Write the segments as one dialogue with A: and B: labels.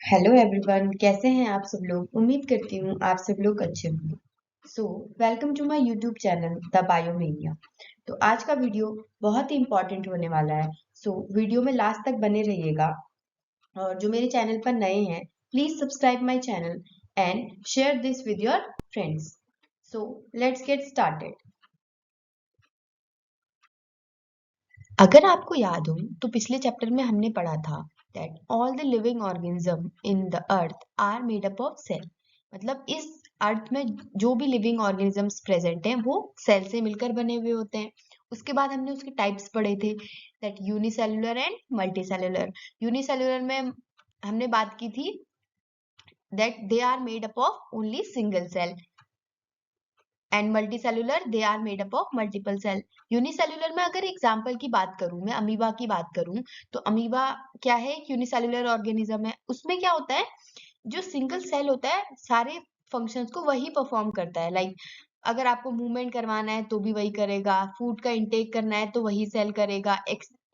A: Hello everyone, कैसे हैं आप सब लोग। उम्मीद करती हूँ आप सब लोग अच्छे होंगे। So welcome to my YouTube channel the Biomania. तो आज का वीडियो बहुत ही इंपॉर्टेंट होने वाला है। वीडियो में लास्ट तक बने रहिएगा। और जो मेरे चैनल पर नए हैं, please subscribe my channel and share this with your friends. So let's get started. अगर आपको याद हो तो पिछले चैप्टर में हमने पढ़ा था that all the living organism in the earth are made up of cell. मतलब इस अर्थ में जो भी लिविंग ऑर्गेनिजम्स प्रेजेंट हैं वो सेल से मिलकर बने हुए होते हैं। उसके बाद हमने उसके टाइप्स पढ़े थे that unicellular and multicellular. Unicellular में हमने बात की थी that they are made up of only single cell and multicellular they are made up of multiple cell. Unicellular में अगर एग्जांपल की बात करूं, मैं अमीबा की बात करूं, तो अमीबा क्या है, एक यूनिसेलुलर ऑर्गेनिज्म है। उसमें क्या होता है, जो सिंगल सेल होता है सारे फंक्शंस को वही परफॉर्म करता है। लाइक अगर आपको मूवमेंट करवाना है तो भी वही करेगा, फूड का इंटेक करना है तो वही सेल करेगा,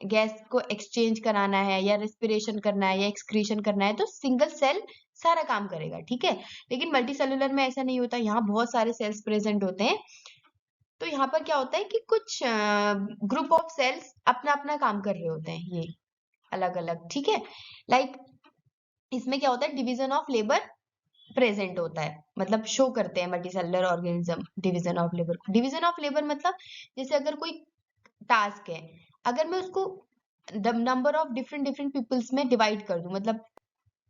A: गैस को एक्सचेंज कराना है या रेस्पिरेशन करना है या एक्सक्रीशन करना है तो सिंगल सेल सारा काम करेगा, ठीक है। लेकिन मल्टी सेलुलर में ऐसा नहीं होता, यहाँ बहुत सारे सेल्स प्रेजेंट होते हैं। तो यहाँ पर क्या होता है कि कुछ ग्रुप ऑफ सेल्स अपना अपना काम कर रहे होते हैं, ये अलग अलग, ठीक है। लाइक इसमें क्या होता है, डिवीजन ऑफ लेबर प्रेजेंट होता है, मतलब शो करते हैं multicellular organism division of labour. Division of labour मतलब जैसे अगर कोई टास्क है, अगर मैं उसको number of different different peoples में डिवाइड कर दूं, मतलब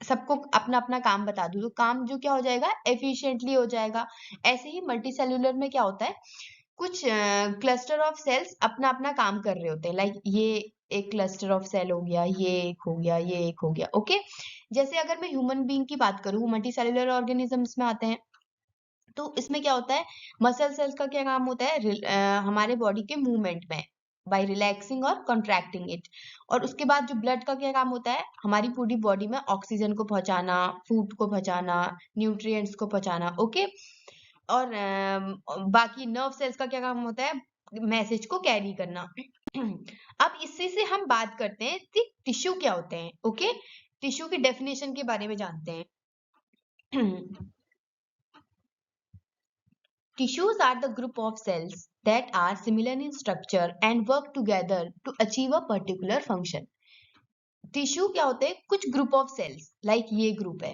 A: सबको अपना अपना काम बता दूं, तो काम जो क्या हो जाएगा, एफिशिएंटली हो जाएगा। ऐसे ही मल्टी सेलुलर में क्या होता है, कुछ क्लस्टर ऑफ सेल्स अपना अपना काम कर रहे होते हैं। लाइक ये एक क्लस्टर ऑफ सेल हो गया, ये एक हो गया, ये एक हो गया, ओके। जैसे अगर मैं ह्यूमन बीइंग की बात करूं, मल्टी सेलुलर ऑर्गेनिजम्स में आते हैं, तो इसमें क्या होता है, मसल सेल्स का क्या काम होता है, हमारे बॉडी के मूवमेंट में बाय रिलैक्सिंग और कॉन्ट्रैक्टिंग इट। और उसके बाद जो ब्लड का क्या काम होता है, हमारी पूरी बॉडी में ऑक्सीजन को पहुंचाना, फूड को पहुंचाना, न्यूट्रिएंट्स को पहुंचाना, ओके। और बाकी नर्व सेल्स का क्या काम होता है, मैसेज को कैरी करना। अब इसी से हम बात करते हैं कि टिश्यू क्या होते हैं, ओके। टिश्यू की डेफिनेशन के बारे में जानते हैं। Tissues are the group of cells that are similar in structure and work together to achieve a particular function. Tissue क्या होते हैं, कुछ ग्रुप ऑफ सेल्स, लाइक ये ग्रुप है,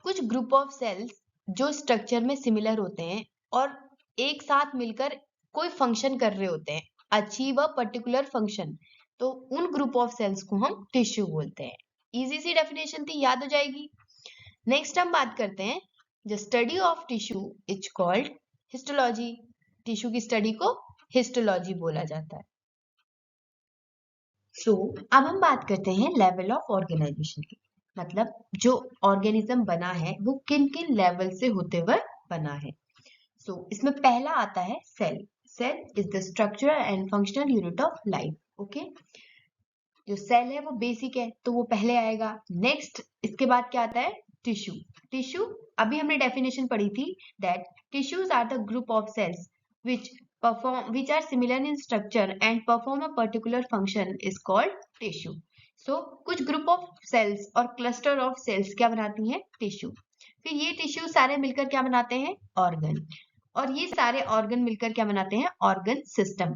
A: कुछ ग्रुप ऑफ सेल्स जो स्ट्रक्चर में सिमिलर होते हैं और एक साथ मिलकर कोई फंक्शन कर रहे होते हैं, अचीव अ पर्टिकुलर फंक्शन। तो उन ग्रुप ऑफ सेल्स को हम टिश्यू बोलते हैं। इजी सी डेफिनेशन थी, याद हो जाएगी। नेक्स्ट हम बात करते हैं, the study of tissue is called histology. Tissue की स्टडी को हिस्टोलॉजी बोला जाता है। अब हम बात करते हैं लेवल ऑफ ऑर्गेनाइजेशन की, मतलब जो ऑर्गेनिज्म बना है वो किन किन लेवल से होते हुए बना है। इसमें पहला आता है cell. Cell is the structural and functional unit of life, okay. जो सेल है वो बेसिक है तो वो पहले आएगा। नेक्स्ट इसके बाद क्या आता है, टिश्यू। टिश्यू अभी हमने डेफिनेशन पढ़ी थी that tissues are the group of cells which are similar in structure and perform a particular function is called tissue. कुछ ग्रुप ऑफ सेल्स और क्लस्टर ऑफ सेल्स क्या बनाती हैं, टिश्यू। फिर ये टिश्यू सारे मिलकर क्या बनाते हैं, ऑर्गन। और ये सारे ऑर्गन मिलकर क्या बनाते हैं, ऑर्गन सिस्टम।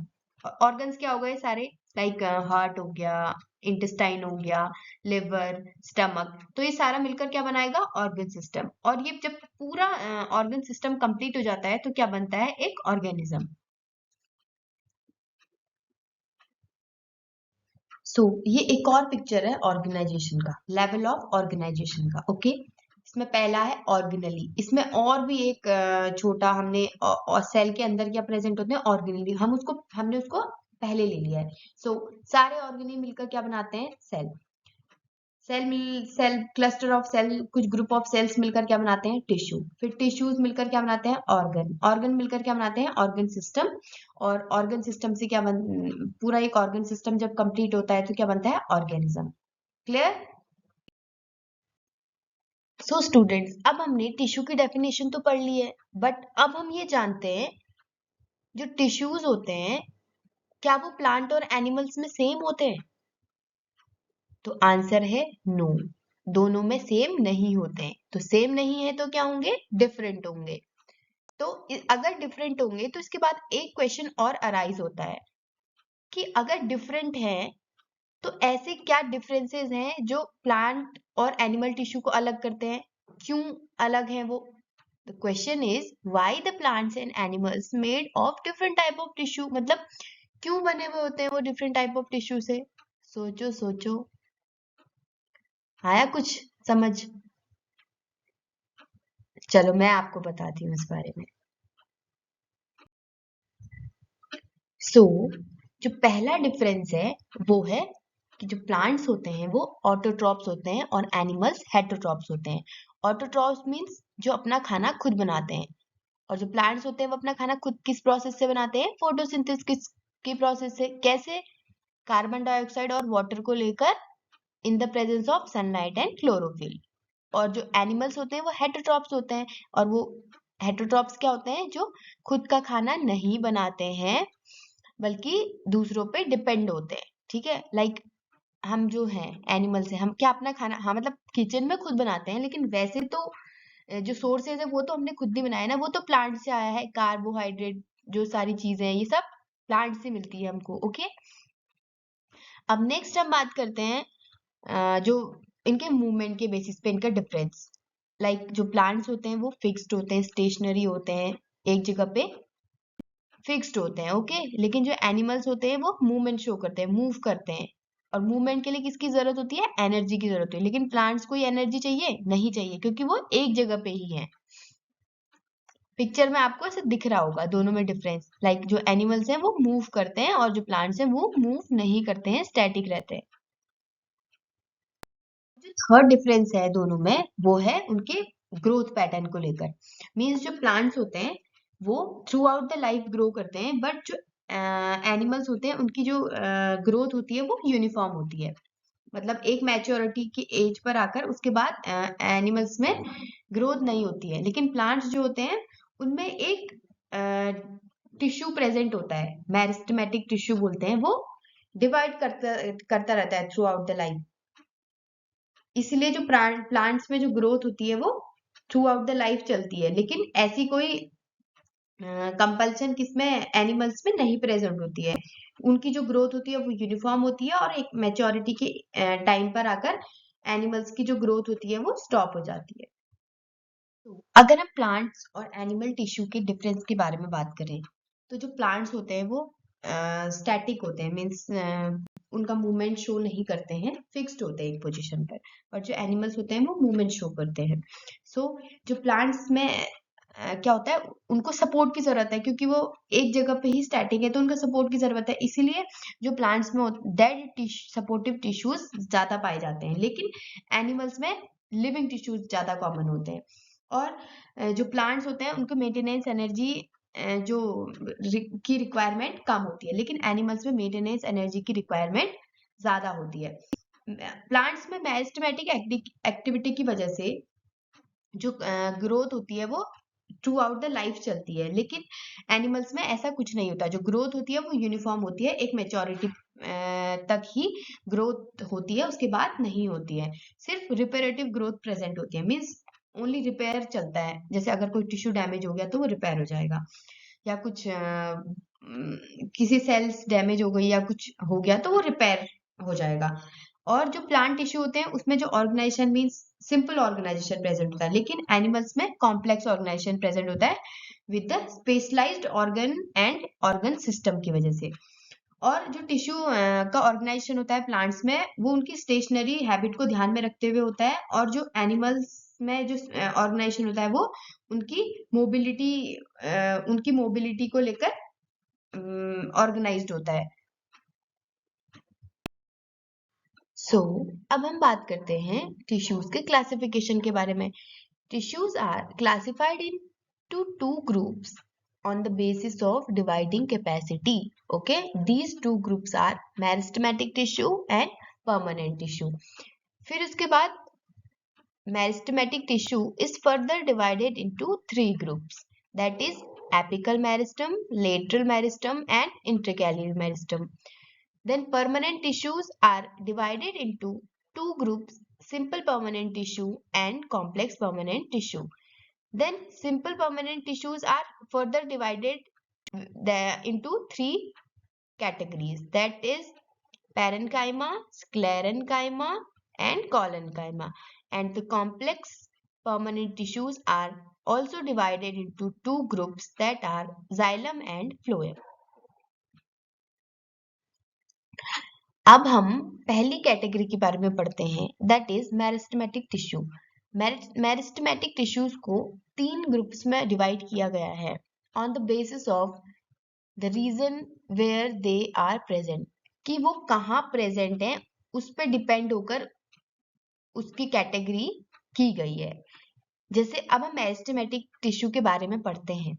A: ऑर्गन्स क्या हो गए सारे, लाइक हार्ट हो गया, इंटेस्टाइन हो गया, लिवर, स्टमक। तो ये सारा मिलकर क्या बनाएगा, ऑर्गन सिस्टम। और ये जब पूरा ऑर्गन सिस्टम कंप्लीट हो जाता है तो क्या बनता है, एक ऑर्गेनिज्म। ये एक और पिक्चर है ऑर्गेनाइजेशन का, लेवल ऑफ ऑर्गेनाइजेशन का, ओके। इसमें पहला है ऑर्गेनली। इसमें और भी एक छोटा हमने और सेल के अंदर क्या प्रेजेंट होते हैं, ऑर्गेनली। हमने उसको पहले ले लिया है। सारे ऑर्गेनली मिलकर क्या बनाते हैं, cell. Cell cluster of cell, कुछ ग्रुप ऑफ सेल्स मिलकर क्या बनाते हैं, टिश्यू। फिर टिश्यूज मिलकर क्या बनाते हैं, ऑर्गन। ऑर्गन मिलकर क्या बनाते हैं, ऑर्गन सिस्टम। और ऑर्गन सिस्टम से पूरा एक ऑर्गन सिस्टम जब कंप्लीट होता है तो क्या बनता है, ऑर्गेनिज्म। क्लियर। स्टूडेंट्स, अब हमने टिश्यू की डेफिनेशन तो पढ़ ली है, बट अब हम ये जानते हैं जो टिश्यूज होते हैं क्या वो प्लांट और एनिमल्स में सेम होते हैं। तो आंसर है नो। दोनों में सेम नहीं होते हैं। तो सेम नहीं है तो क्या होंगे, डिफरेंट होंगे। तो अगर डिफरेंट होंगे तो इसके बाद एक क्वेश्चन और अराइज होता है कि अगर डिफरेंट है तो ऐसे क्या डिफरेंसेस हैं जो प्लांट और एनिमल टिश्यू को अलग करते हैं, क्यों अलग है वो। The question is why the plants and animals made of different type of tissue, मतलब क्यों बने हुए होते हैं वो डिफरेंट टाइप ऑफ टिश्यू से। सोचो सोचो, आया कुछ समझ। चलो मैं आपको बताती हूँ इस बारे में। सो जो पहला डिफरेंस है वो है कि जो प्लांट्स होते हैं वो ऑटोट्रॉप्स होते हैं और एनिमल्स हेटरोट्रॉप्स होते हैं। ऑटोट्रॉप्स मीन्स जो अपना खाना खुद बनाते हैं, और जो प्लांट्स होते हैं वो अपना खाना खुद किस प्रोसेस से बनाते हैं, फोटोसिंथेसिस की प्रोसेस से। कैसे, कार्बन डाइऑक्साइड और वाटर को लेकर in the presence of sunlight and chlorophyll. और जो एनिमल्स होते हैं वो हेटरोट्रॉप्स होते हैं, और वो हेटरोट्रॉप्स क्या होते हैं, जो खुद का खाना नहीं बनाते हैं बल्कि दूसरों पे डिपेंड होते हैं। ठीक है, लाइक हम जो हैं एनिमल्स हैं, हम क्या अपना खाना, हाँ मतलब किचन में खुद बनाते हैं, लेकिन वैसे तो जो सोर्सेज है वो तो हमने खुद नहीं बनाया ना, वो तो प्लांट से आया है। कार्बोहाइड्रेट जो सारी चीजें हैं ये सब प्लांट से मिलती है हमको। ओके, अब नेक्स्ट हम बात करते हैं जो इनके मूवमेंट के बेसिस पे इनका डिफरेंस। लाइक जो प्लांट्स होते हैं वो फिक्स्ड होते हैं, स्टेशनरी होते हैं, एक जगह पे फिक्स्ड होते हैं। ओके, लेकिन जो एनिमल्स होते हैं वो मूवमेंट शो करते हैं, मूव करते हैं। और मूवमेंट के लिए किसकी जरूरत होती है, एनर्जी की जरूरत होती है। लेकिन प्लांट्स को ये एनर्जी चाहिए नहीं चाहिए, क्योंकि वो एक जगह पे ही है। पिक्चर में आपको ऐसे दिख रहा होगा दोनों में डिफरेंस। लाइक जो एनिमल्स हैं वो मूव करते हैं और जो प्लांट्स हैं वो मूव नहीं करते हैं, स्टैटिक रहते हैं। जो थर्ड डिफरेंस है दोनों में वो है उनके ग्रोथ पैटर्न को लेकर। मीन्स जो प्लांट्स होते हैं वो through out the life grow करते हैं, बट जो एनिमल्स होते हैं उनकी जो ग्रोथ होती है वो यूनिफॉर्म होती है। मतलब एक मैच्योरिटी की एज पर आकर उसके बाद एनिमल्स में ग्रोथ नहीं होती है। लेकिन प्लांट्स जो होते हैं उनमें एक टिश्यू प्रेजेंट होता है, मेरिस्टेमेटिक टिश्यू बोलते हैं, वो डिवाइड करता करता रहता है थ्रू आउट द लाइफ। इसलिए जो प्लांट्स में जो ग्रोथ होती है वो थ्रू आउट द लाइफ चलती है, लेकिन ऐसी कोई कंपल्सन किसमें, एनिमल्स में नहीं प्रेजेंट होती है। उनकी जो ग्रोथ होती है वो यूनिफॉर्म होती है, और एक मैच्योरिटी के टाइम पर आकर एनिमल्स की जो ग्रोथ होती है वो स्टॉप हो जाती है। तो अगर हम प्लांट्स और एनिमल टिश्यू के डिफरेंस के बारे में बात करें, तो जो प्लांट्स होते हैं वो स्टैटिक होते हैं, मीन्स उनका मूवमेंट शो नहीं करते हैं, फिक्स्ड होते हैं एक पोजीशन पर। और जो एनिमल्स होते हैं वो मूवमेंट शो करते हैं। सो जो प्लांट्स में क्या होता है, उनको सपोर्ट की जरूरत है, क्योंकि वो एक जगह पे ही स्टैटिक है तो उनको सपोर्ट की जरूरत है। इसीलिए जो प्लांट्स में डेड सपोर्टिव टिश्यूज ज्यादा पाए जाते हैं, लेकिन एनिमल्स में लिविंग टिश्यूज ज्यादा कॉमन होते हैं। और जो प्लांट्स होते हैं उनको मेंटेनेंस एनर्जी जो की रिक्वायरमेंट कम होती है, लेकिन एनिमल्स में मेंटेनेंस एनर्जी की रिक्वायरमेंट ज्यादा होती है। प्लांट्स में मेरिस्टेमेटिक एक्टिविटी की वजह से जो ग्रोथ होती है वो थ्रू आउट द लाइफ चलती है, लेकिन एनिमल्स में ऐसा कुछ नहीं होता। जो ग्रोथ होती है वो यूनिफॉर्म होती है, एक मेच्योरिटी तक ही ग्रोथ होती है, उसके बाद नहीं होती है। सिर्फ रिपेरेटिव ग्रोथ प्रेजेंट होती है, मीन्स ओनली रिपेयर चलता है। जैसे अगर कोई टिश्यू डैमेज हो गया तो वो रिपेयर हो जाएगा, या कुछ किसी सेल्स डैमेज हो गई या कुछ हो गया तो वो रिपेयर हो जाएगा। और जो प्लांट टिश्यू होते हैं उसमें जो organisation means simple organisation present होता है, लेकिन एनिमल्स में कॉम्प्लेक्स ऑर्गेनाइजेशन प्रेजेंट होता है with the specialised organ and organ system की वजह से। और जो टिश्यू का ऑर्गेनाइजेशन होता है प्लांट्स में वो उनकी स्टेशनरी हैबिट को ध्यान में रखते हुए होता है, और जो एनिमल्स में जो ऑर्गेनाइजेशन होता है वो उनकी मोबिलिटी उनकी मोबिलिटी को लेकर ऑर्गेनाइज्ड होता है। अब हम बात करते हैं टिश्यूज के क्लासिफिकेशन के बारे में। Tissues are classified into two groups on the basis of dividing capacity. Okay, these two groups are meristematic tissue and permanent tissue. फिर उसके बाद meristematic tissue is further divided into three groups, that is apical meristem, lateral meristem and intercalary meristem. Then permanent tissues are divided into two groups, simple permanent tissue and complex permanent tissue. Then simple permanent tissues are further divided into three categories, that is parenchyma, sclerenchyma and collenchyma. And the complex permanent tissues are also divided into two groups, that are xylem and phloem. अब हम पहली category के बारे में पढ़ते हैं, that is meristematic tissue. Meristematic tissues को तीन ग्रुप्स में डिवाइड किया गया है on the basis of the region where they are present, कि वो कहाँ प्रेजेंट है उस पर डिपेंड होकर उसकी कैटेगरी की गई है। जैसे अब हम मेरिस्टेमेटिक टिश्यू के बारे में पढ़ते हैं।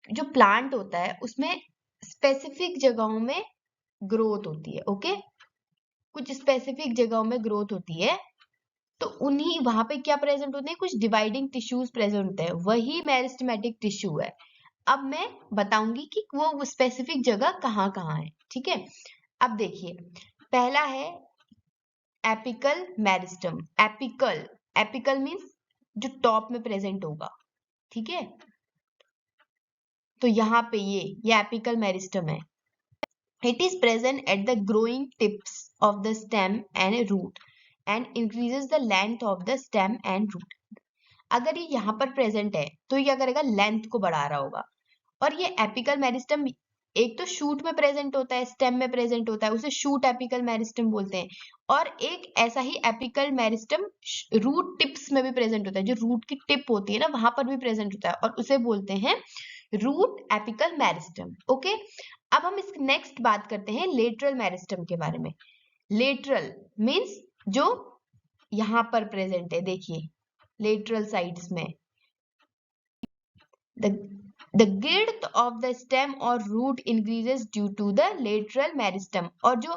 A: जो प्लांट होता है उसमें स्पेसिफिक जगहों में ग्रोथ होती है, ओके, कुछ स्पेसिफिक जगहों में ग्रोथ होती है, तो उन्हीं वहां पे क्या प्रेजेंट होते हैं, कुछ डिवाइडिंग टिश्यूज प्रेजेंट होते हैं, वही मेरिस्टेमेटिक टिश्यू है। अब मैं बताऊंगी कि वो स्पेसिफिक जगह कहाँ कहाँ है, ठीक है। अब देखिए, पहला है एपिकल मेरिस्टम। एपिकल मीन्स जो टॉप में प्रेजेंट होगा, ठीक है। तो यहाँ पे ये एपिकल मेरिस्टम है। It is present at the growing tips of the stem and root and increases the length of the stem and root. अगर ये यहाँ पर प्रेजेंट है तो ये क्या करेगा, लेंथ को बढ़ा रहा होगा। और ये एपिकल मेरिस्टम एक तो शूट में प्रेजेंट होता है, स्टेम में प्रेजेंट होता है, उसे शूट एपिकल मेरिस्टम बोलते हैं। और एक ऐसा ही एपिकल मेरिस्टम रूट टिप्स में भी प्रेजेंट होता है, जो रूट की टिप होती है ना वहां पर भी प्रेजेंट होता है, और उसे बोलते हैं रूट एपिकल मेरिस्टम, ओके। अब हम इस नेक्स्ट बात करते हैं लेटरल मेरिस्टम के बारे में। लेटरल मीन्स जो यहां पर प्रेजेंट है, देखिए लेटरल साइड्स में, the girth of the stem और root increases due to the lateral meristem. और जो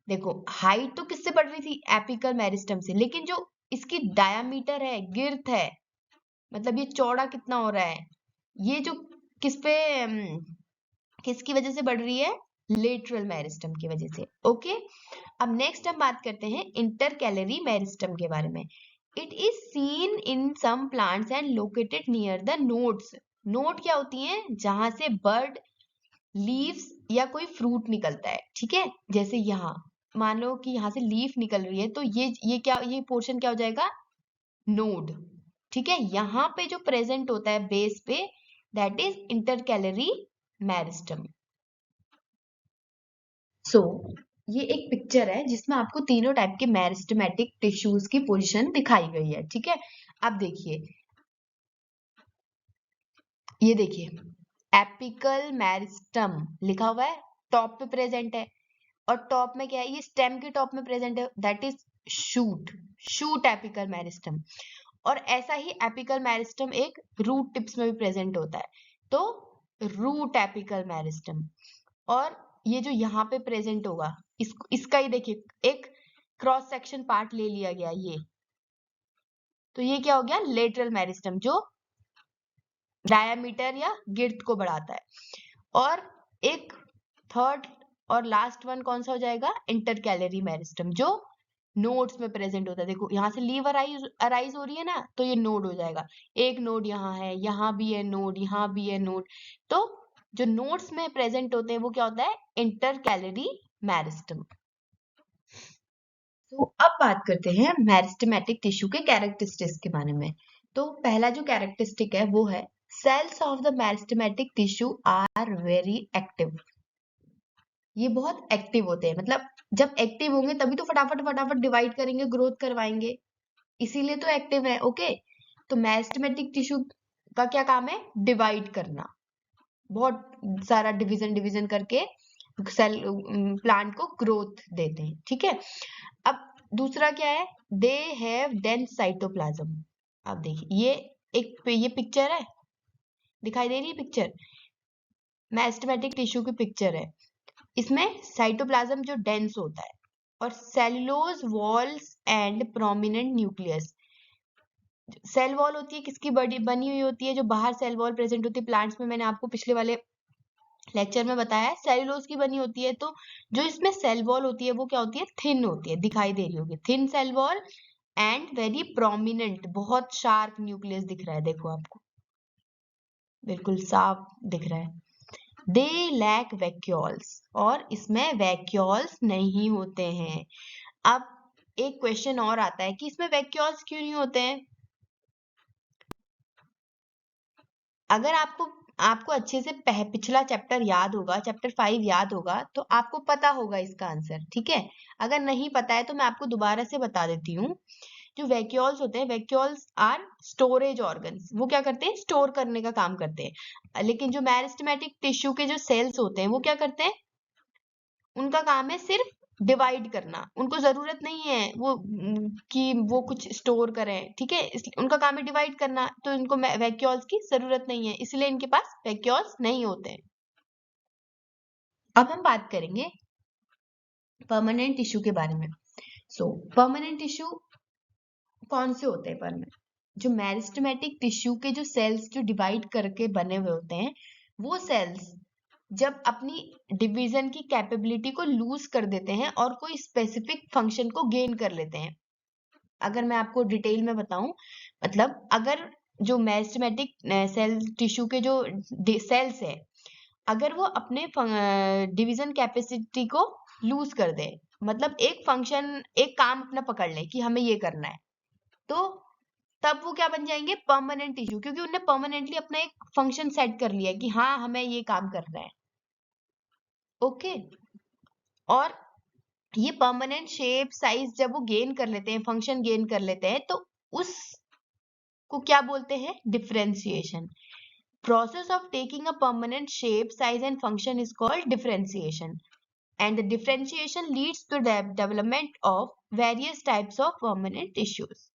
A: देखो हाइट तो किससे बढ़ रही थी, एपिकल मेरिस्टम से, लेकिन जो इसकी डायामीटर है, गिर्थ है, मतलब ये चौड़ा कितना हो रहा है, ये जो किसकी वजह से बढ़ रही है, लेटरल मेरिस्टम की वजह से, ओके। अब नेक्स्ट हम बात करते हैं इंटरकैलरी मेरिस्टम के बारे में। It is seen in some plants and located near the nodes. Node क्या होती हैं, जहां से बर्ड, लीव्स या कोई फ्रूट निकलता है, ठीक है। जैसे यहाँ मान लो कि यहाँ से लीफ निकल रही है, तो ये पोर्शन क्या हो जाएगा, नोड, ठीक है। यहाँ पे जो प्रेजेंट होता है बेस पे, दैट इज इंटरकैलरी मेरिस्टम। सो ये एक पिक्चर है जिसमें आपको तीनों टाइप के मेरिस्टेमेटिक टिश्यूज की पोजीशन दिखाई गई है, ठीक है। अब देखिए, ये देखिए एपिकल मेरिस्टम लिखा हुआ है, टॉप पे प्रेजेंट है। और टॉप में क्या है, ये स्टेम के टॉप में प्रेजेंट है, that is shoot apical meristem. और ऐसा ही एपिकल मेरिस्टम एक रूट टिप्स में भी प्रेजेंट होता है, तो रूट एपिकल मेरिस्टम। और ये जो यहाँ पे प्रेजेंट होगा, इसका ही देखिए एक क्रॉस सेक्शन पार्ट ले लिया गया, ये तो ये क्या हो गया, लेटरल मेरिस्टम, जो डायामीटर या गिर्थ को बढ़ाता है। और एक थर्ड और लास्ट वन कौन सा हो जाएगा, इंटरकैलरी मेरिस्टम, जो नोड्स में प्रेजेंट होता है। देखो यहाँ से लीव अराइज हो रही है ना, तो ये नोड हो जाएगा। एक नोड यहाँ है, यहाँ भी है नोड, यहाँ भी है नोड। तो जो नोड्स में प्रेजेंट होते हैं वो क्या होता है, इंटरकैलरी मेरिस्टम। तो अब बात करते हैं मेरिस्टेमेटिक टिश्यू के कैरेक्टरिस्टिक्स के बारे में। तो पहला जो कैरेक्टरिस्टिक है वो है cells of the meristematic tissue are very active. ये बहुत एक्टिव होते हैं, मतलब जब एक्टिव होंगे तभी तो फटाफट फटाफट डिवाइड करेंगे, ग्रोथ करवाएंगे, इसीलिए तो एक्टिव है, ओके। तो मेरिस्टेमेटिक टिश्यू का क्या काम है, डिवाइड करना, बहुत सारा डिवीजन करके सेल प्लांट को ग्रोथ देते हैं, ठीक है। अब दूसरा क्या है, दे हैव डेंस साइटोप्लाज्म। अब देखिए ये पिक्चर है, दिखाई दे रही है पिक्चर, मेरिस्टेमेटिक टिश्यू की पिक्चर है। इसमें साइटोप्लाज्म जो डेंस होता है, और cellulose walls and prominent nucleus. Cell wall होती है किसकी बनी हुई होती है, जो बाहर सेल वॉल प्रेजेंट होती है प्लांट्स में, मैंने आपको पिछले वाले लेक्चर में बताया है सेल्यूलोज की बनी होती है। तो जो इसमें सेल वॉल होती है वो क्या होती है, थिन होती है, दिखाई दे रही होगी, thin cell wall and very prominent, बहुत शार्प न्यूक्लियस दिख रहा है, देखो आपको बिल्कुल साफ दिख रहा है। दे लैक वैक्यूल्स, और इसमें वैक्यूल्स नहीं होते हैं। अब एक क्वेश्चन और आता है कि इसमें वैक्यूल्स क्यों नहीं होते हैं। अगर आपको आपको अच्छे से पिछला चैप्टर याद होगा, चैप्टर 5 याद होगा, तो आपको पता होगा इसका आंसर, ठीक है। अगर नहीं पता है तो मैं आपको दोबारा से बता देती हूँ। जो वैक्यूल्स होते हैं, वैक्यूल्स आर स्टोरेज ऑर्गन्स, वो क्या करते हैं, स्टोर करने का काम करते हैं। लेकिन जो मेरिस्टेमेटिक टिश्यू के जो सेल्स होते हैं वो क्या करते हैं, उनका काम है सिर्फ डिवाइड करना, उनको जरूरत नहीं है वो कि वो कुछ स्टोर करें, ठीक है, उनका काम है डिवाइड करना, तो इनको वैक्यूल्स की जरूरत नहीं है, इसलिए इनके पास वैक्यूल्स नहीं होते हैं। अब हम बात करेंगे परमानेंट टिश्यू के बारे में। परमानेंट टिश्यू कौन से होते हैं परमानेंट, जो मेरिस्टेमेटिक टिश्यू के जो सेल्स जो डिवाइड करके बने हुए होते हैं, वो सेल्स जब अपनी डिवीजन की कैपेबिलिटी को लूज कर देते हैं और कोई स्पेसिफिक फंक्शन को गेन कर लेते हैं। अगर मैं आपको डिटेल में बताऊं, मतलब अगर जो मेरिस्टेमेटिक सेल टिश्यू के जो सेल्स है, अगर वो अपने डिवीजन कैपेसिटी को लूज कर दे, मतलब एक फंक्शन, एक काम अपना पकड़ ले कि हमें ये करना है, तो तब वो क्या बन जाएंगे, परमानेंट टिश्यू, क्योंकि उन्होंने परमानेंटली अपना एक फंक्शन सेट कर लिया है कि हाँ हमें ये काम करना है। ओके, और ये परमानेंट शेप साइज जब वो गेन कर लेते हैं, फंक्शन गेन कर लेते हैं, तो उस को क्या बोलते हैं, differentiation. Process of taking a permanent shape, size and function is called differentiation. And the differentiation leads to the development of various types of permanent tissues.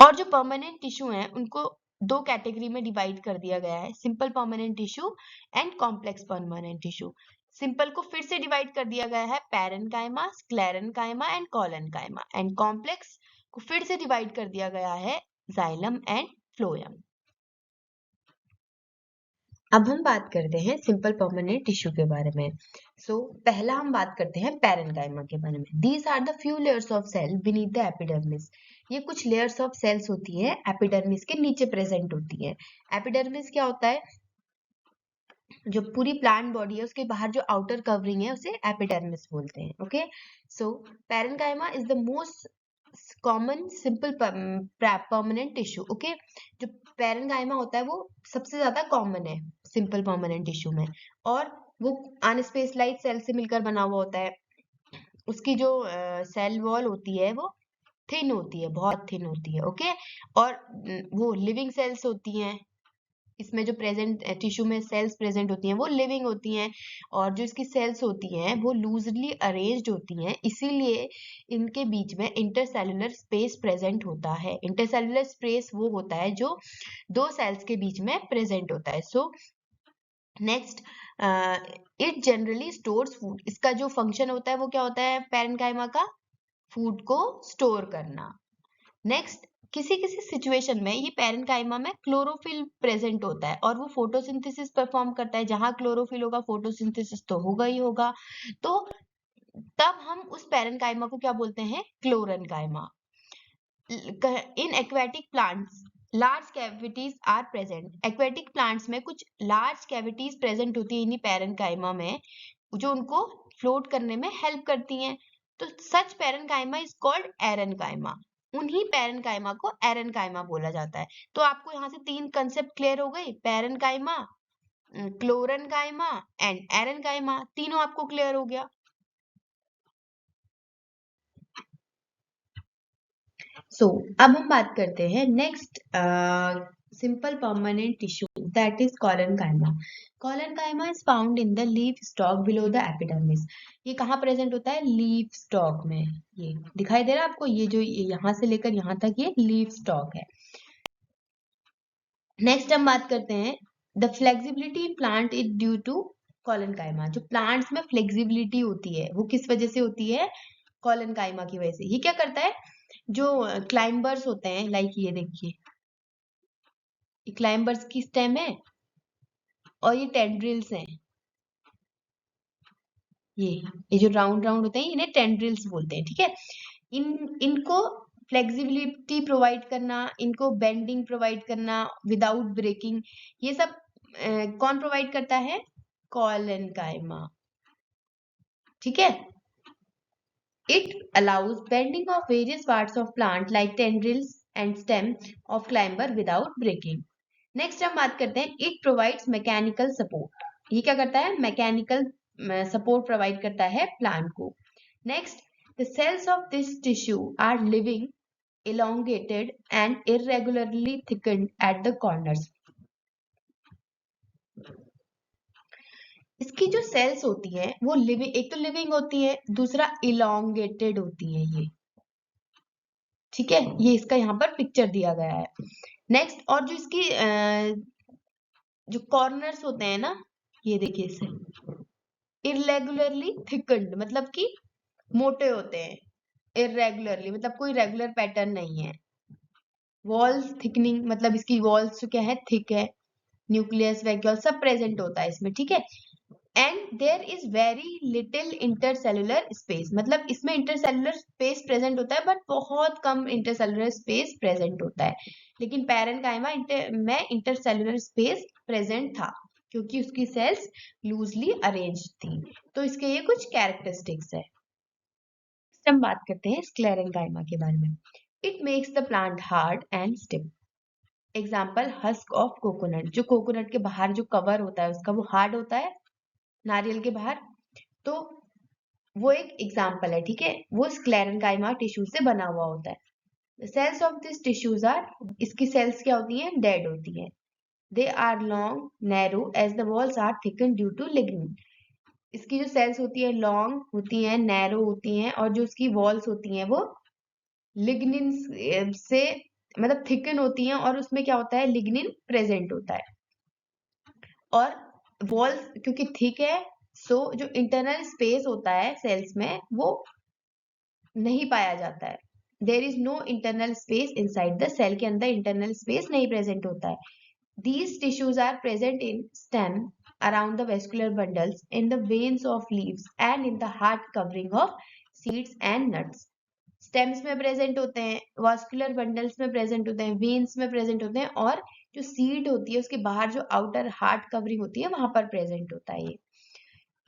A: और जो परमानेंट टिश्यू हैं उनको दो कैटेगरी में डिवाइड कर दिया गया है, simple permanent tissue and complex permanent tissue. Simple को फिर से डिवाइड कर दिया गया है parenchyma, sclerenchyma and collenchyma, and complex को फिर से डिवाइड कर दिया गया है जाइलम एंड फ्लोएम। अब हम बात करते हैं सिंपल परमानेंट टिश्यू के बारे में। पहला हम बात करते हैं पैरेन्काइमा के बारे में। These are the few layers of cell beneath the epidermis. ये कुछ लेयर्स ऑफ सेल्स होती है, एपिडर्मिस के नीचे प्रेजेंट होती है। एपिडर्मिस क्या होता है, जो पूरी प्लांट बॉडी है उसके बाहर जो आउटर कवरिंग है उसे एपिडर्मिस बोलते हैं। Okay, parenchyma is the most common simple permanent tissue. Okay, जो पैरेन्काइमा होता है वो सबसे ज्यादा कॉमन है सिंपल परमानेंट टिश्यू में, और वो अनस्पेसलाइज्ड सेल से मिलकर बना हुआ होता है। उसकी जो सेल वॉल होती है वो थिन होती है, बहुत थिन होती है। ओके, और वो लिविंग सेल्स होती हैं, इसमें जो प्रेजेंट टिश्यू में सेल्स प्रेजेंट होती हैं वो लिविंग होती हैं, और जो इसकी सेल्स होती हैं वो लूजली अरेंज्ड होती हैं, इसीलिए इनके बीच में इंटरसेलुलर स्पेस प्रेजेंट होता है। इंटरसेलुलर स्पेस वो होता है जो दो सेल्स के बीच में प्रेजेंट होता है। Next, it generally stores food. इसका जो फंक्शन होता है वो क्या होता है पैरेन्काइमा का, फूड को स्टोर करना। नेक्स्ट, किसी किसी सिचुएशन में ये पैरेन्काइमा में क्लोरोफिल प्रेजेंट होता है और वो फोटोसिंथेसिस परफॉर्म करता है। जहां क्लोरोफिल होगा फोटोसिंथेसिस तो होगा ही होगा, तो तब हम उस पैरेन्काइमा को क्या बोलते हैं, chlorenchyma. In aquatic plants large cavities are present. Aquatic plants में कुछ लार्ज कैविटीज प्रेजेंट होती है इन्हीं पैरेन्काइमा में, जो उनको फ्लोट करने में हेल्प करती हैं। तो सच पैरेन्काइमा इज कॉल्ड एरेन्काइमा। उन्हीं पैरेन्काइमा को एरेन्काइमा बोला जाता है। तो आपको यहाँ से तीन कंसेप्ट क्लियर हो गई, पैरेन्काइमा, क्लोरेन्काइमा एंड एरेन्काइमा, तीनों आपको क्लियर हो गया। अब हम बात करते हैं next simple permanent tissue, that is collenchyma. Collenchyma is found in the leaf stock below the epidermis. ये कहाँ प्रेजेंट होता है, लीफ स्टॉक में। ये दिखाई दे रहा है आपको, ये जो यहाँ से लेकर यहाँ तक ये लीफ स्टॉक है। नेक्स्ट हम बात करते हैं the flexibility in plant is due to collenchyma. जो प्लांट्स में फ्लेक्सिबिलिटी होती है वो किस वजह से होती है, कोलेन्काइमा की वजह से। ये क्या करता है, जो क्लाइंबर्स होते हैं, लाइक ये देखिए, क्लाइंबर्स की स्टेम है और ये टेंड्रिल्स हैं। ये जो राउंड राउंड होते हैं इन्हें टेंड्रिल्स बोलते हैं, ठीक है। इनको फ्लेक्सिबिलिटी प्रोवाइड करना, इनको बेंडिंग प्रोवाइड करना विदाउट ब्रेकिंग, ये सब कौन प्रोवाइड करता है? कॉलेनकाइमा, ठीक है। It allows bending of various parts of plant like tendrils and stem of climber without breaking. Next हम बात करते हैं it provides mechanical support. ये क्या करता है? मैकेनिकल सपोर्ट प्रोवाइड करता है प्लांट को। Next, the cells of this tissue are living, elongated and irregularly thickened at the corners. इसकी जो सेल्स होती हैं वो लिविंग, एक तो लिविंग होती है, दूसरा इलोंगेटेड होती है ये, ठीक है। ये इसका यहाँ पर पिक्चर दिया गया है। नेक्स्ट, और जो इसकी जो कॉर्नर्स होते हैं ना, ये देखिए इसे इरेगुलरली थिकन्ड, मतलब कि मोटे होते हैं। इरेगुलरली मतलब कोई रेगुलर पैटर्न नहीं है। वॉल्स थिकनिंग मतलब इसकी वॉल्स जो क्या है, थिक है। न्यूक्लियस वैक्यूल सब प्रेजेंट होता है इसमें, ठीक है। And there is very little intercellular space, मतलब इसमें इंटरसेलुलर स्पेस प्रेजेंट होता है बट बहुत कम इंटरसेलुलर स्पेस प्रेजेंट होता है। लेकिन पैरेन्काइमा में इंटरसेलुलर स्पेस प्रेजेंट था क्योंकि उसकी सेल्स लूजली अरेंज थी। तो इसके ये कुछ कैरेक्टरिस्टिक्स है। हम बात करते हैं स्क्लेरेन्काइमा के बारे में। It makes the plant hard and stiff. Example, husk of coconut, जो कोकोनट के बाहर जो कवर होता है उसका वो हार्ड होता है, नारियल के बाहर, तो वो एक एग्जाम्पल है, ठीक है। वो स्क्लेरेन्काइमा टिश्यू से बना हुआ होता है। Cells of this tissues are, इसकी सेल्स क्या होती हैं? डेड होती हैं। They are long narrow as the walls are thicken due to lignin. इसकी जो सेल्स होती है लॉन्ग होती हैं, नैरो होती हैं, और जो उसकी वॉल्स होती हैं वो लिग्निन से मतलब थिकन होती हैं, और उसमें क्या होता है? लिग्निन प्रेजेंट होता है। और वॉल्स क्योंकि थिक है, सो जो इंटरनल स्पेस होता है सेल्स में वो नहीं पाया जाता है। There is no internal space inside the cell, के अंदर इंटरनल स्पेस नहीं प्रेजेंट होता है। These tissues are present in stem, around the vascular bundles, in the veins of leaves and in the hard covering of seeds and nuts. Stems में present होते हैं, vascular bundles में present होते हैं, veins में present होते हैं, और जो सीड होती है उसके बाहर जो आउटर हार्ड कवरिंग होती है वहां पर प्रेजेंट होता है ये।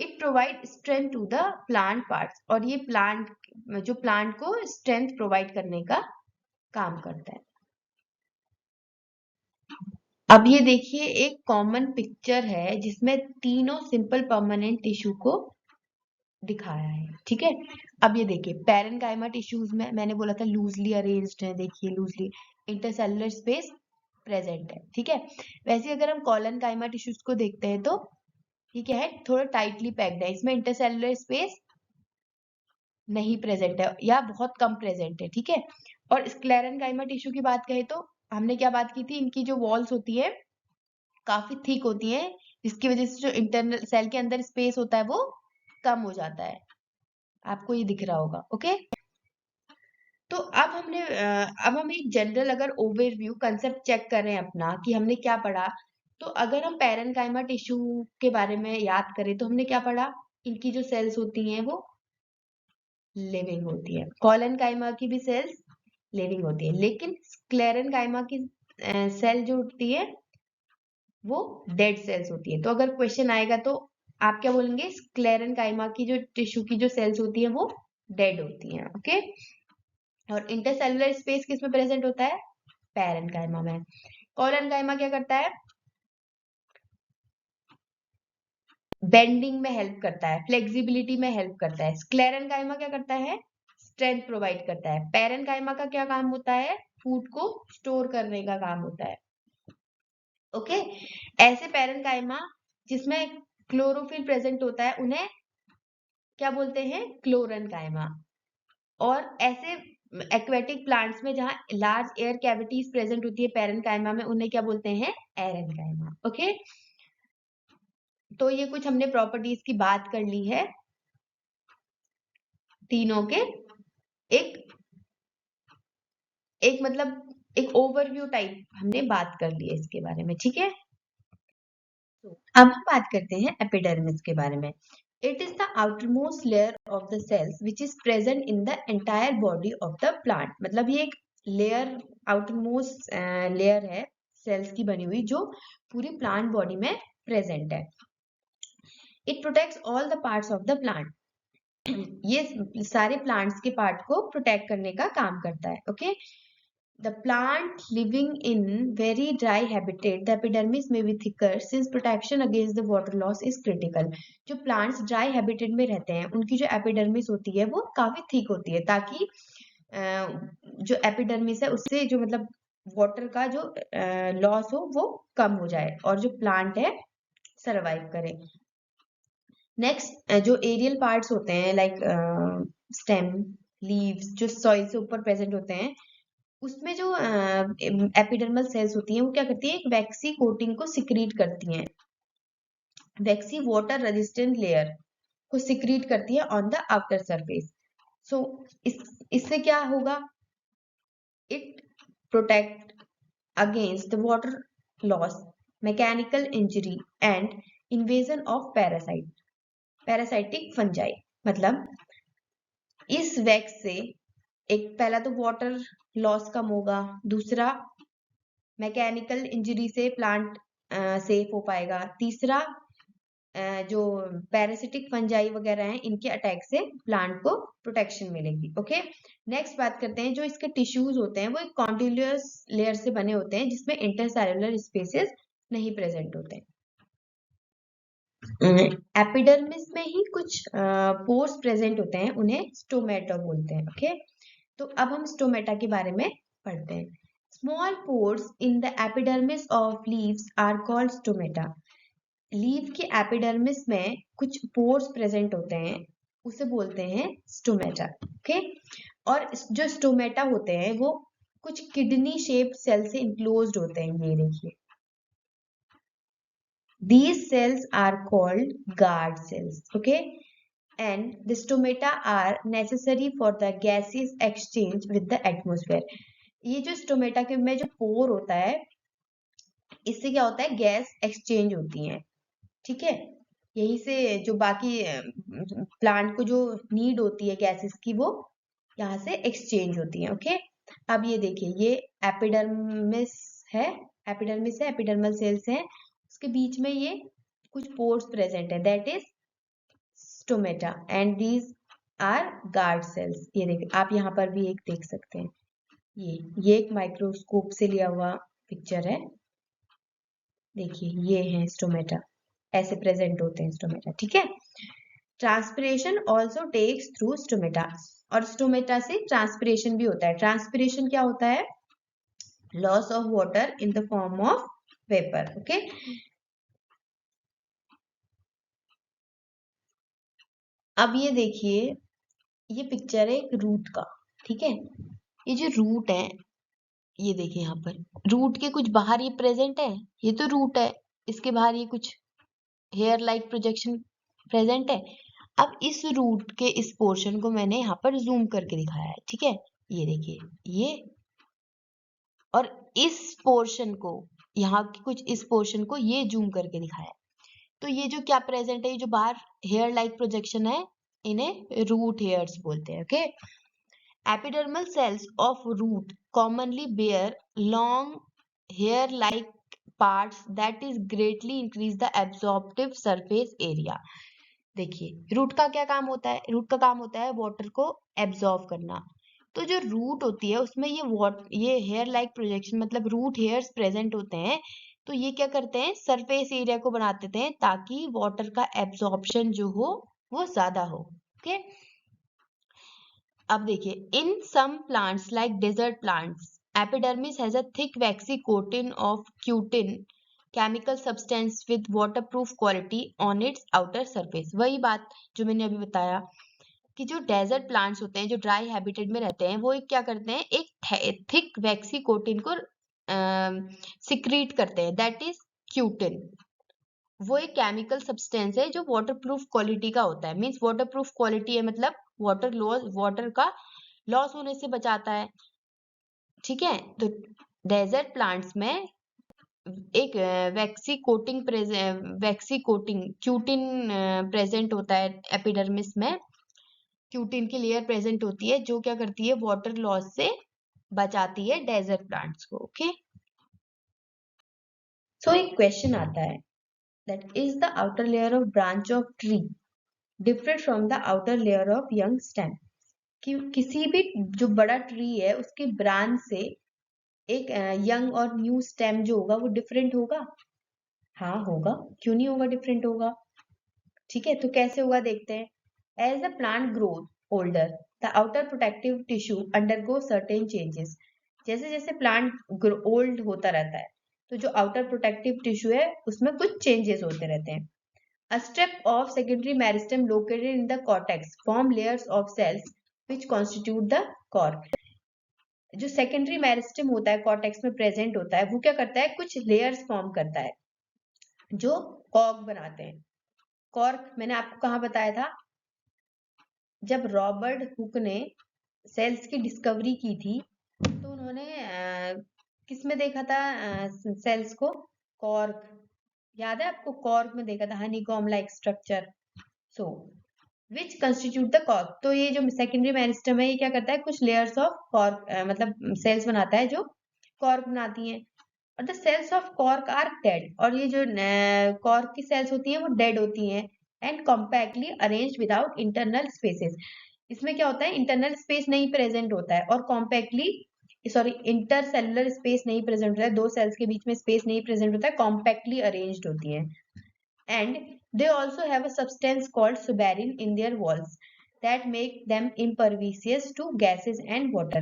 A: It provide strength to the plant parts, और ये प्लांट जो प्लांट को स्ट्रेंथ प्रोवाइड करने का काम करता है। अब ये देखिए एक कॉमन पिक्चर है जिसमें तीनों सिंपल परमानेंट टिश्यू को दिखाया है, ठीक है। अब ये देखिए पैरेन्काइमा टिश्यूज में मैंने बोला था लूजली अरेंज्ड है, देखिए लूजली इंटरसेलुलर स्पेस प्रेजेंट है, ठीक है। वैसे अगर हम कॉलनकाइमा टिश्यूज को देखते हैं तो ये क्या है? थोड़ा टाइटली पैक्ड है, इसमें इंटरसेलुलर स्पेस नहीं प्रेजेंट है या बहुत कम प्रेजेंट है, ठीक है। और स्क्लेरेन्काइमा टिश्यू की बात करें तो हमने क्या बात की थी? इनकी जो वॉल्स होती है काफी थिक होती है, जिसकी वजह से जो इंटरनल सेल के अंदर स्पेस होता है वो कम हो जाता है। आपको ये दिख रहा होगा, ओके। तो अब हम एक जनरल अगर ओवरव्यू कंसेप्ट चेक कर रहे हैं अपना कि हमने क्या पढ़ा, तो अगर हम पैरेन्काइमा टिश्यू के बारे में याद करें तो हमने क्या पढ़ा? इनकी जो सेल्स होती हैं वो लिविंग होती है, कॉलनकाइमा की भी सेल्स लिविंग होती है, लेकिन स्क्लेरेन्काइमा की सेल जो होती है वो डेड सेल्स होती है। तो अगर क्वेश्चन आएगा तो आप क्या बोलेंगे? स्क्लेरेन्काइमा की जो टिश्यू की जो सेल्स होती है वो डेड होती हैं, ओके। और इंटरसेलुलर स्पेस किस में प्रेजेंट होता है? पैरेन्काइमा में। कॉलनकाइमा क्या करता है? बेंडिंग में हेल्प करता है, फ्लेक्सिबिलिटी में हेल्प करता है। स्क्लेरेन्काइमा क्या करता है? स्ट्रेंथ प्रोवाइड करता है। पैरेन्काइमा का क्या काम होता है? फूड को स्टोर करने का काम होता है, ओके। ऐसे पैरेन्काइमा जिसमें क्लोरोफिल प्रेजेंट होता है उन्हें क्या बोलते हैं? क्लोरेन्काइमा। और ऐसे एक्वेटिक प्लांट्स में जहां लार्ज एयर कैविटीज प्रेजेंट होती है पैरेन्काइमा में, उन्हें क्या बोलते हैं? एरेन्काइमा, ओके। तो ये कुछ हमने प्रॉपर्टीज की बात कर ली है तीनों के। एक एक मतलब एक ओवरव्यू टाइप हमने बात कर ली है इसके बारे में, ठीक है। अब हम बात करते हैं एपिडर्मिस के बारे में। It is the outermost layer of the cells which is present in the entire body of the plant. मतलब ये एक लेयर, आउटरमोस्ट लेयर है सेल्स की बनी हुई जो पूरी प्लांट बॉडी में प्रेजेंट है। It protects all the parts of the plant. ये सारे प्लांट्स के पार्ट को प्रोटेक्ट करने का काम करता है। Okay, the plant living in very dry habitat, the epidermis में be thicker since protection against the water loss is critical. जो प्लांट्स ड्राई हैबिटेट में रहते हैं उनकी जो एपिडर्मिस होती है वो काफी थिक होती है, ताकि जो एपिडर्मिस है उससे जो मतलब वाटर का जो लॉस हो वो कम हो जाए और जो प्लांट है सरवाइव करे। नेक्स्ट, जो एरियल पार्ट्स होते हैं लाइक स्टेम, लीव्स, जो सॉइल से ऊपर प्रेजेंट होते हैं, उसमें जो एपिडर्मल सेल्स होती हैं वो क्या करती है, एक वैक्सी कोटिंग को सिक्रीट करती हैं। वैक्सी वाटर रेजिस्टेंट लेयर को सिक्रीट करती है ऑन द आउटर सरफेस। सो इससे क्या होगा, it protect against the water loss, mechanical injury and invasion of parasite, parasitic fungi. मतलब इस वैक्स से एक पहला तो वाटर लॉस कम होगा, दूसरा मैकेनिकल इंजरी से प्लांट सेफ हो पाएगा, तीसरा जो पैरासिटिक फंजाई वगैरह हैं इनके अटैक से प्लांट को प्रोटेक्शन मिलेगी। ओके, नेक्स्ट बात करते हैं, जो इसके टिश्यूज होते हैं वो एक कॉन्टिन्यूअस लेयर से बने होते हैं जिसमें इंटरसेल्युलर स्पेसेस नहीं प्रेजेंट होते हैं। एपिडर्मिस में ही कुछ पोर्स प्रेजेंट होते हैं, उन्हें स्टोमेटा बोलते हैं। ओके, तो अब हम स्टोमेटा के बारे में पढ़ते हैं। Small pores in the epidermis of leaves are called stomata. Leave की एपिडर्मिस में कुछ पोर्स प्रेजेंट होते हैं, उसे बोलते हैं स्टोमेटा। ओके, और जो स्टोमेटा होते हैं वो कुछ किडनी शेप्ड सेल से इंक्लोज्ड होते हैं, ये देखिए। These cells are called guard cells, okay? And the stomata are necessary for the gaseous exchange with the atmosphere. ये जो स्टोमेटा के में जो पोर होता है, इससे क्या होता है, गैस एक्सचेंज होती है, ठीक है। यहीं से जो बाकी प्लांट को जो नीड होती है गैसेस की, वो यहाँ से एक्सचेंज होती है। ओके, अब ये देखिए, ये एपिडर्मिस है, एपिडर्मल सेल्स हैं, उसके बीच में ये कुछ पोर्स प्रेजेंट है, that is stomata, and these are guard cells. ये देखिए, आप यहाँ पर भी एक देख सकते हैं, ये एक माइक्रोस्कोप से लिया हुआ पिक्चर है। देखिए, ये है स्टोमेटा, ऐसे प्रेजेंट होते हैं स्टोमेटा, ठीक है। Transpiration also takes through stomata, और स्टोमेटा से ट्रांसपिरेशन भी होता है। ट्रांसपिरेशन क्या होता है, loss of water in the form of vapour. Okay, अब ये देखिए, ये पिक्चर है एक रूट का, ठीक है। ये जो रूट है, ये देखिए यहाँ पर रूट के कुछ बाहर ये प्रेजेंट है, ये तो रूट है, इसके बाहर ये कुछ हेयर लाइक प्रोजेक्शन प्रेजेंट है। अब इस रूट के इस पोर्शन को मैंने यहाँ पर जूम करके दिखाया है, ठीक है। ये देखिए, ये और इस पोर्शन को, यहाँ की कुछ इस पोर्शन को ये जूम करके दिखाया है। तो ये जो क्या प्रेजेंट है, ये जो बाहर हेयर लाइक प्रोजेक्शन है, इन्हें रूट हेयर्स बोलते हैं। Okay, epidermal cells of root commonly bear long hair-like parts that is greatly increase the absorptive surface area. देखिए, रूट का क्या काम होता है, रूट का काम होता है वाटर को एब्जॉर्ब करना। तो जो रूट होती है उसमें ये हेयर लाइक प्रोजेक्शन, मतलब रूट हेयर्स प्रेजेंट होते हैं। तो ये क्या करते हैं, सरफेस एरिया को बना देते हैं ताकि वाटर का एब्जॉर्प्शन जो हो वो ज्यादा हो। ओके, अब देखिए, in some plants like desert plants, epidermis has a thick waxy coating of cutin chemical substance with waterproof quality on its outer surface. वही बात जो मैंने अभी बताया कि जो डेजर्ट प्लांट्स होते हैं, जो ड्राई हैबिटेट में रहते हैं, वो एक क्या करते हैं, एक थिक वैक्सी कोटिन को सिक्रीट करते हैं, दैट इज क्यूटिन। वो एक केमिकल सब्सटेंस है जो वाटरप्रूफ क्वालिटी का होता है। मींस वाटरप्रूफ क्वालिटी है मतलब वाटर का लॉस होने से बचाता है। ठीक है। तो डेजर्ट प्लांट्स में एक वैक्सी कोटिंग क्यूटिन प्रेजेंट होता है एपिडर्मिस में। क्यूटिन की लेयर प्रेजेंट होती है जो क्या करती है, वाटर लॉस से बचाती है डेजर्ट प्लांट्स को। ओके, सो एक क्वेश्चन आता है that is the outer layer of branch of tree different from the outer layer of young stem. कि किसी भी जो बड़ा ट्री है उसके ब्रांच से एक यंग और न्यू स्टेम जो होगा वो डिफरेंट होगा। हाँ होगा, क्यों नहीं होगा, डिफरेंट होगा। ठीक है, तो कैसे होगा देखते हैं। As the plant growth older the outer protective tissue undergo certain changes. जैसे जैसे प्लांट ओल्ड होता रहता है तो जो आउटर प्रोटेक्टिव टिश्यू है उसमें कुछ चेंजेस होते रहते हैं। A strip of secondary meristem located in the cortex form layers of cells which constitute the cork. जो सेकेंडरी मेरिस्टम होता है कॉर्टेक्स में प्रेजेंट होता है वो क्या करता है, कुछ लेयर्स फॉर्म करता है जो कॉर्क बनाते हैं। कॉर्क मैंने आपको कहाँ बताया था, जब रॉबर्ट हुक ने सेल्स की डिस्कवरी की थी तो उन्होंने किस में देखा था सेल्स को, कॉर्क। याद है आपको, कॉर्क में देखा था, honeycomb like structure. So which constitute the cork. तो ये जो सेकेंडरी मेरिस्टम है ये क्या करता है, कुछ लेयर्स ऑफ कॉर्क मतलब सेल्स बनाता है जो कॉर्क बनाती हैं। और the cells of cork are dead, और ये जो कॉर्क की सेल्स होती हैं वो डेड होती हैं and compactly arranged without internal spaces. इसमें क्या होता है, इंटरनल स्पेस नहीं प्रेजेंट होता है और कॉम्पैक्टली सॉरी इंटरसेलुलर स्पेस नहीं प्रेजेंट होता है, दो सेल्स के बीच में स्पेस नहीं प्रेजेंट होता है, कॉम्पैक्टली अरेंज्ड होती है। And they also have a substance called suberin in their walls that make them impervious to gases and water.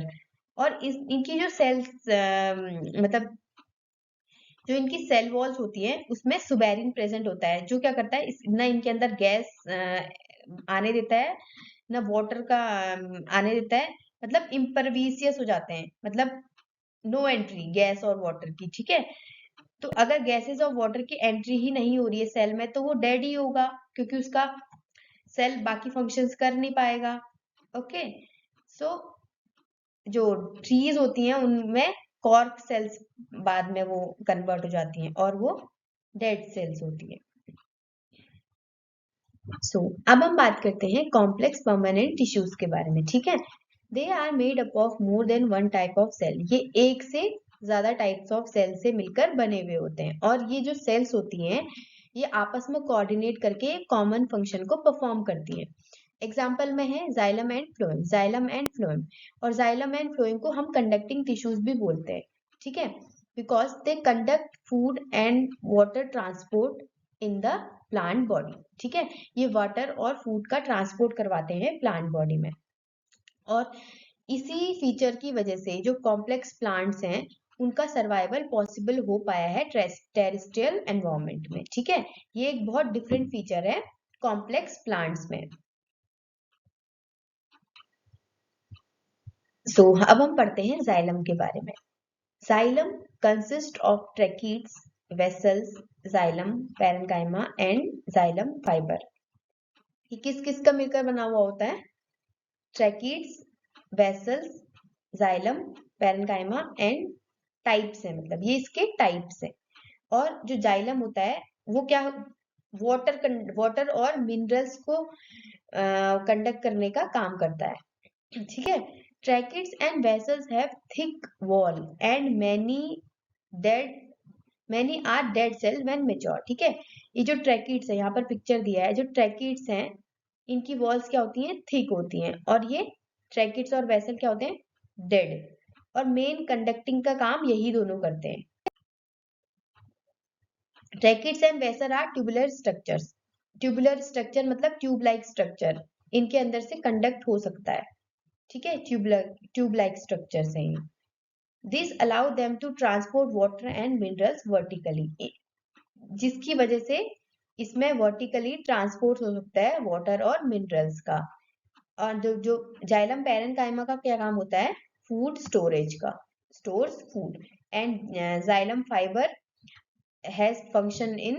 A: और इनकी जो सेल्स मतलब जो इनकी सेल वॉल्स होती है उसमें सुबेरिन प्रेजेंट होता है जो क्या करता है, ना इनके अंदर गैस आने देता है ना वाटर का आने देता है, मतलब इम्परविशियस हो जाते हैं, मतलब नो एंट्री गैस और वाटर की। ठीक है, तो अगर गैसेस और वाटर की एंट्री ही नहीं हो रही है सेल में तो वो डेड ही होगा क्योंकि उसका सेल बाकी फंक्शंस कर नहीं पाएगा। ओके, सो जो ट्रीज होती हैं उनमें कॉर्क सेल्स बाद में वो कन्वर्ट हो जाती हैं और वो डेड सेल्स होती है। सो अब हम बात करते हैं कॉम्प्लेक्स परमानेंट टिश्यूज के बारे में। ठीक है, they are made up of more than one type of cell. ये एक से ज्यादा टाइप्स ऑफ सेल से मिलकर बने हुए होते हैं और ये जो सेल्स होती हैं ये आपस में कोऑर्डिनेट करके कॉमन फंक्शन को परफॉर्म करती हैं। एग्जाम्पल में है xylem and phloem, xylem and phloem. और जाइलम एंड फ्लोएम को हम कंडक्टिंग टिश्यूज भी बोलते हैं। ठीक है, because they conduct food and water transport in the plant body. ठीक है, ये वाटर और फूड का ट्रांसपोर्ट करवाते हैं प्लांट बॉडी में। और इसी फीचर की वजह से जो कॉम्प्लेक्स प्लांट्स हैं उनका सर्वाइवल पॉसिबल हो पाया है टेरेस्ट्रियल एनवायरनमेंट में। ठीक है, ये एक बहुत डिफरेंट फीचर है कॉम्प्लेक्स प्लांट्स में। सो अब हम पढ़ते हैं जाइलम के बारे में। Xylem consist of tracheids, vessels, xylem parenchyma and xylem fibre. ये किस किस का मिलकर बना हुआ होता है, tracheids, vessels, xylem parenchyma and types है, मतलब ये इसके टाइप्स है। और जो जाइलम होता है वो क्या, वाटर और मिनरल्स को कंडक्ट करने का काम करता है। ठीक है, tracheids and vessels have thick wall and many are dead cell when mature. ठीक है, ये जो ट्रैकिड्स है यहाँ पर पिक्चर दिया है, जो ट्रैकिड्स हैं इनकी वॉल्स क्या होती हैं, थिक होती हैं और ये ट्रैकिड्स और वेसल क्या होते हैं, डेड। और मेन कंडक्टिंग का काम यही दोनों करते हैं। Tracheids and vessel are tubular structures. Tubular structure मतलब ट्यूब लाइक स्ट्रक्चर, इनके अंदर से कंडक्ट हो सकता है। ठीक है, ट्यूब लाइक स्ट्रक्चर्स हैं। This allow them to transport water and minerals vertically, जिसकी वजह से इसमें वर्टिकली ट्रांसपोर्ट हो सकता है वाटर और मिनरल्स का। और जो जाइलम पैरेन्काइमा का क्या काम होता है, फूड स्टोरेज का, stores food. And xylem fibre has function in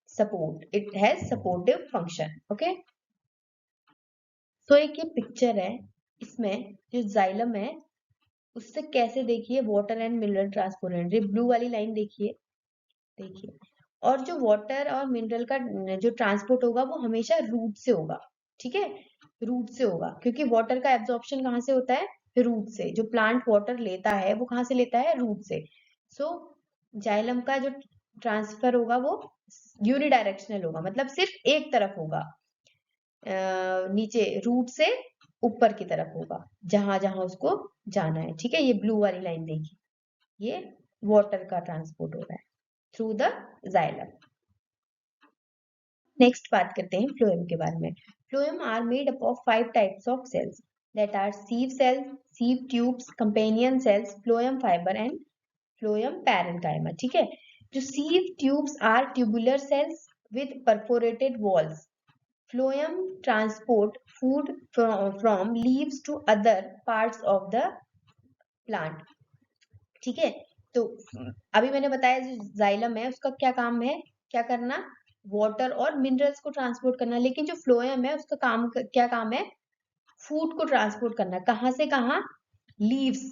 A: support, it has supportive function. Okay, तो एक ये पिक्चर है, इसमें जो जाइलम है उससे कैसे, देखिए वाटर एंड मिनरल ट्रांसपोर्ट, ये ब्लू वाली लाइन देखिए, देखिए। और जो वाटर और मिनरल का जो ट्रांसपोर्ट होगा वो हमेशा रूट से होगा, ठीक है, रूट से होगा, क्योंकि वाटर का एब्जॉर्प्शन कहाँ से होता है, रूट से। जो प्लांट वाटर लेता है वो कहाँ से लेता है, रूट से। सो जाइलम का जो ट्रांसफर होगा वो यूनिडायरेक्शनल होगा, मतलब सिर्फ एक तरफ होगा, नीचे रूट से ऊपर की तरफ होगा, जहां जहां उसको जाना है, ठीक है। ये ब्लू वाली लाइन देखिए, ये वाटर का ट्रांसपोर्ट हो रहा है थ्रू द जाइलम। नेक्स्ट बात करते हैं फ्लोएम के बारे में। Phloem are made up of 5 types of cells that are sieve cells, sieve tubes, companion cells, phloem fibre and phloem parenchyma, ठीक है। जो sieve tubes are tubular cells with perforated walls. Phloem transport food from leaves to other parts of the plant, ठीक है। तो अभी मैंने बताया जो जाइलम है उसका क्या काम है, क्या करना, वाटर और मिनरल्स को ट्रांसपोर्ट करना। लेकिन जो फ्लोएम है उसका काम क्या काम है, फूड को ट्रांसपोर्ट करना। कहाँ से कहाँ, लीव्स।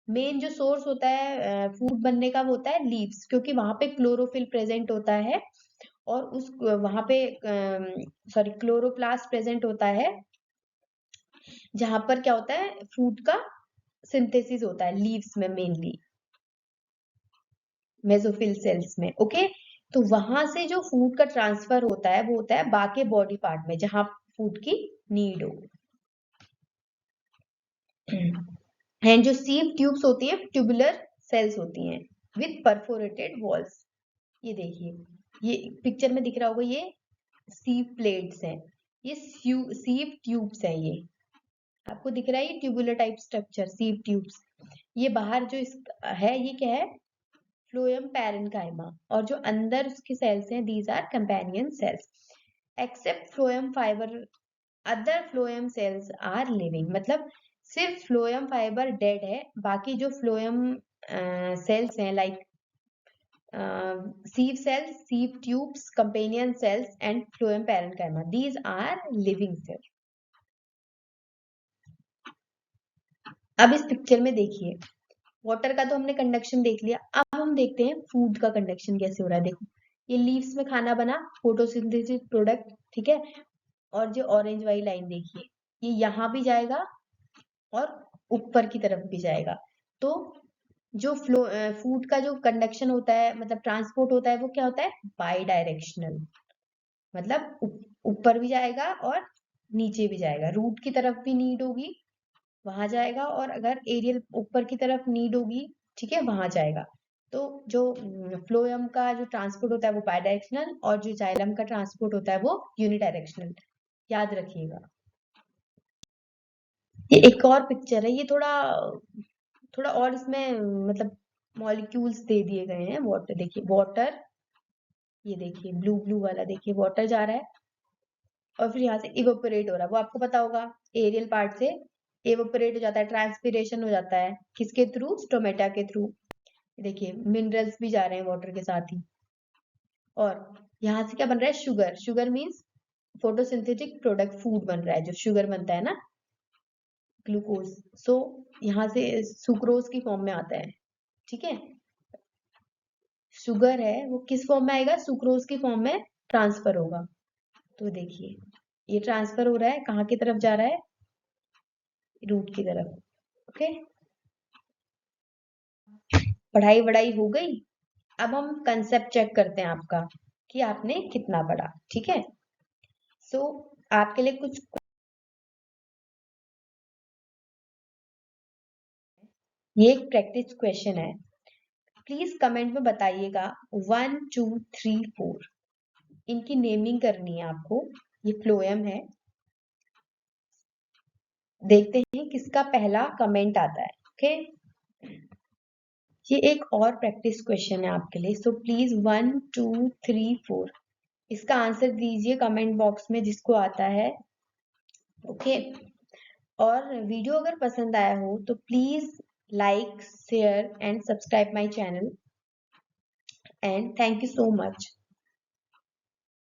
A: मेन जो सोर्स होता है फूड बनने का वो होता है लीव्स, क्योंकि वहां पे क्लोरोफिल प्रेजेंट होता है और उस वहां पे सॉरी क्लोरोप्लास्ट प्रेजेंट होता है, जहां पर क्या होता है, फूड का सिंथेसिस होता है लीव्स में, मेनली मेसोफिल सेल्स में, ओके। तो वहां से जो फूड का ट्रांसफर होता है वो होता है बाकी बॉडी पार्ट में जहां फूड की नीड हो। एंड जो सीव ट्यूब्स होती है ट्यूबुलर सेल्स होती हैं विद परफोरेटेड वॉल्स। ये देखिए, ये पिक्चर में दिख रहा होगा, ये सीव प्लेट्स हैं, ये सीव ट्यूब्स हैं, ये आपको दिख रहा है, ये tubular type structure sieve tubes. ये बाहर जो इस है ये क्या है, फ्लोएम पैरेन्काइमा, और जो अंदर उसके सेल्स हैं these are companion cells. Except phloem fibre other phloem cells are living, मतलब सिर्फ फ्लोएम फाइबर डेड है, बाकी जो फ्लोएम सेल्स हैं like sieve cells, sieve tubes, companion cells and phloem parenchyma, these are living cells. अब इस picture में देखिए, वाटर का तो हमने कंडक्शन देख लिया, अब हम देखते हैं फूड का कंडक्शन कैसे हो रहा है। देखो, ये लीव्स में खाना बना, फोटोसिंथेसिस प्रोडक्ट, ठीक है। और जो ऑरेंज वाली लाइन देखिए, ये यहाँ भी जाएगा और ऊपर की तरफ भी जाएगा। तो जो फूड का जो कंडक्शन होता है, मतलब ट्रांसपोर्ट होता है, वो क्या होता है, बाई डायरेक्शनल, मतलब ऊपर भी जाएगा और नीचे भी जाएगा। रूट की तरफ भी नीड होगी, वहां जाएगा, और अगर एरियल ऊपर की तरफ नीड होगी, ठीक है, वहां जाएगा। तो जो फ्लोएम का जो ट्रांसपोर्ट होता है वो बाई डायरेक्शनल, और जो जाइलम का ट्रांसपोर्ट होता है वो यूनिडायरेक्शनल, याद रखिएगा। ये एक और पिक्चर है, ये थोड़ा थोड़ा और इसमें मतलब मॉलिक्यूल्स दे दिए गए हैं। वाटर देखिए, वाटर, ये देखिए ब्लू ब्लू वाला, देखिए वाटर जा रहा है और फिर यहाँ से इवेपोरेट हो रहा है। वो आपको पता होगा, एरियल पार्ट से इवेपोरेट हो जाता है, ट्रांसपीरेशन हो जाता है, किसके थ्रू, स्टोमेटा के थ्रू। देखिए मिनरल्स भी जा रहे हैं वाटर के साथ ही। और यहाँ से क्या बन रहा है, sugar. Sugar means photosynthetic product, food बन रहा है, जो शुगर बनता है ना, ग्लूकोज। सो यहाँ से सुक्रोज की फॉर्म में आता है, ठीक है। शुगर है वो किस फॉर्म में आएगा, सुक्रोज की फॉर्म में ट्रांसफर होगा। तो देखिए ये ट्रांसफर हो रहा है, कहाँ की तरफ जा रहा है, रूट की तरफ, ओके। पढ़ाई वढ़ाई हो गई। अब हम कंसेप्ट चेक करते हैं आपका कि आपने कितना पढ़ा, ठीक है। सो आपके लिए कुछ, ये एक प्रैक्टिस क्वेश्चन है, प्लीज कमेंट में बताइएगा 1 2 3 4, इनकी नेमिंग करनी है आपको। ये फ्लोएम है, देखते हैं किसका पहला कमेंट आता है, ओके। ये एक और प्रैक्टिस क्वेश्चन है आपके लिए, सो प्लीज 1 2 3 4 इसका आंसर दीजिए कमेंट बॉक्स में जिसको आता है, ओके। और वीडियो अगर पसंद आया हो तो please like share and subscribe my channel, and thank you so much.